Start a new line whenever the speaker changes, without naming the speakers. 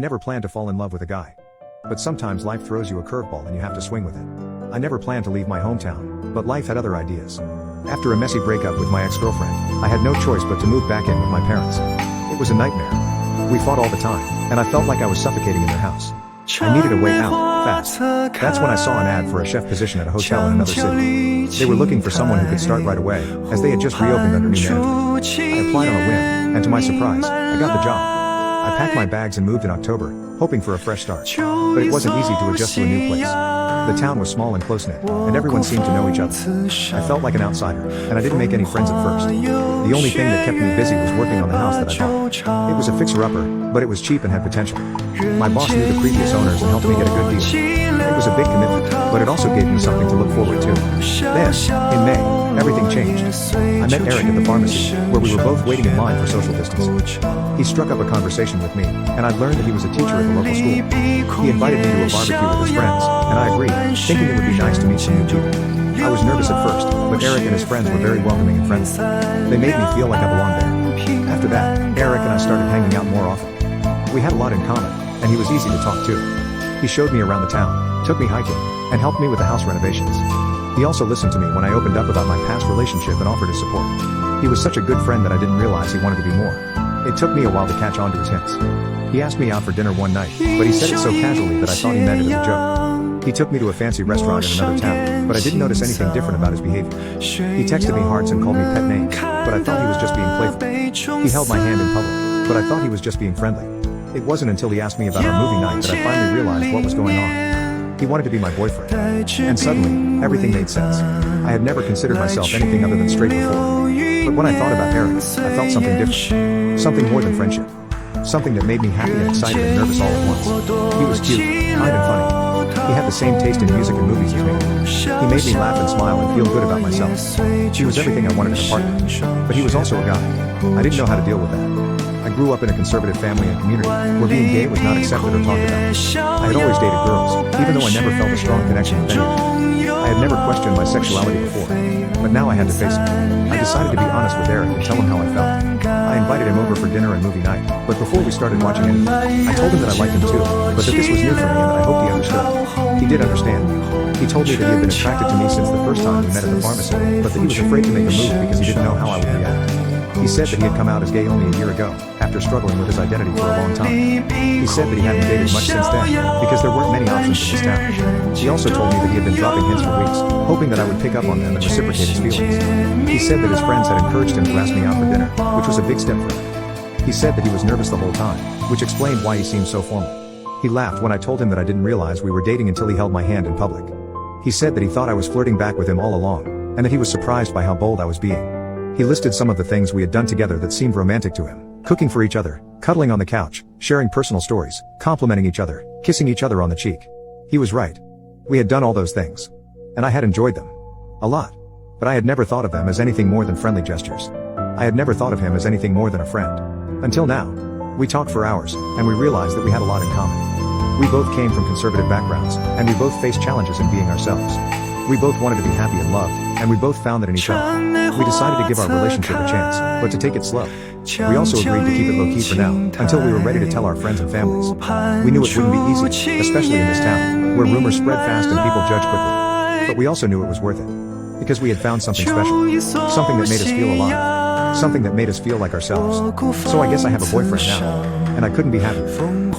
Never planned to fall in love with a guy. But sometimes life throws you a curveball and you have to swing with it. I never planned to leave my hometown, but life had other ideas. After a messy breakup with my ex-girlfriend, I had no choice but to move back in with my parents. It was a nightmare. We fought all the time, and I felt like I was suffocating in their house. I needed a way out, fast. That's when I saw an ad for a chef position at a hotel in another city. They were looking for someone who could start right away, as they had just reopened under new management. I applied on a whim, and to my surprise, I got the job. I packed my bags and moved in October, hoping for a fresh start. But it wasn't easy to adjust to a new place. The town was small and close-knit, and everyone seemed to know each other. I felt like an outsider, and I didn't make any friends at first. The only thing that kept me busy was working on the house that I bought. It was a fixer-upper, but it was cheap and had potential. My boss knew the previous owners and helped me get a good deal. It was a big commitment, but it also gave me something to look forward to. Then, in May, everything changed. I met Eric at the pharmacy, where we were both waiting in line for social distancing. He struck up a conversation with me, and I learned that he was a teacher at the local school. He invited me to a barbecue with his friends, and I agreed, thinking it would be nice to meet some new people. I was nervous at first, but Eric and his friends were very welcoming and friendly. They made me feel like I belonged there. After that, Eric and I started hanging out more often. We had a lot in common, and he was easy to talk to. He showed me around the town, took me hiking, and helped me with the house renovations. He also listened to me when I opened up about my past relationship and offered his support. He was such a good friend that I didn't realize he wanted to be more. It took me a while to catch on to his hints. He asked me out for dinner one night, but he said it so casually that I thought he meant it as a joke. He took me to a fancy restaurant in another town, but I didn't notice anything different about his behavior. He texted me hearts and called me pet names, but I thought he was just being playful. He held my hand in public, but I thought he was just being friendly. It wasn't until he asked me about our movie night that I finally realized what was going on. He wanted to be my boyfriend. And suddenly, everything made sense. I had never considered myself anything other than straight before. But when I thought about Eric, I felt something different. Something more than friendship. Something that made me happy and excited and nervous all at once. He was cute, kind and funny. He had the same taste in music and movies as me. He made me laugh and smile and feel good about myself. He was everything I wanted in a partner. But he was also a guy. I didn't know how to deal with that. I grew up in a conservative family and community, where being gay was not accepted or talked about. I had always dated girls, even though I never felt a strong connection with any of them. I had never questioned my sexuality before, but now I had to face it. I decided to be honest with Eric and tell him how I felt. I invited him over for dinner and movie night, but before we started watching anything, I told him that I liked him too, but that this was new for me and that I hoped he understood. He did understand. He told me that he had been attracted to me since the first time we met at the pharmacy, but that he was afraid to make a move because he didn't know how I would react. He said that he had come out as gay only a year ago, after struggling with his identity for a long time. He said that he hadn't dated much since then, because there weren't many options in this town. He also told me that he had been dropping hints for weeks, hoping that I would pick up on them and reciprocate his feelings. He said that his friends had encouraged him to ask me out for dinner, which was a big step for him. He said that he was nervous the whole time, which explained why he seemed so formal. He laughed when I told him that I didn't realize we were dating until he held my hand in public. He said that he thought I was flirting back with him all along, and that he was surprised by how bold I was being. He listed some of the things we had done together that seemed romantic to him. Cooking for each other, cuddling on the couch, sharing personal stories, complimenting each other, kissing each other on the cheek. He was right. We had done all those things. And I had enjoyed them. A lot. But I had never thought of them as anything more than friendly gestures. I had never thought of him as anything more than a friend. Until now. We talked for hours, and we realized that we had a lot in common. We both came from conservative backgrounds, and we both faced challenges in being ourselves. We both wanted to be happy and loved, and we both found that in each other. We decided to give our relationship a chance, but to take it slow. We also agreed to keep it low-key for now, until we were ready to tell our friends and families. We knew it wouldn't be easy, especially in this town, where rumors spread fast and people judge quickly. But we also knew it was worth it. Because we had found something special. Something that made us feel alive. Something that made us feel like ourselves. So I guess I have a boyfriend now. And I couldn't be happier.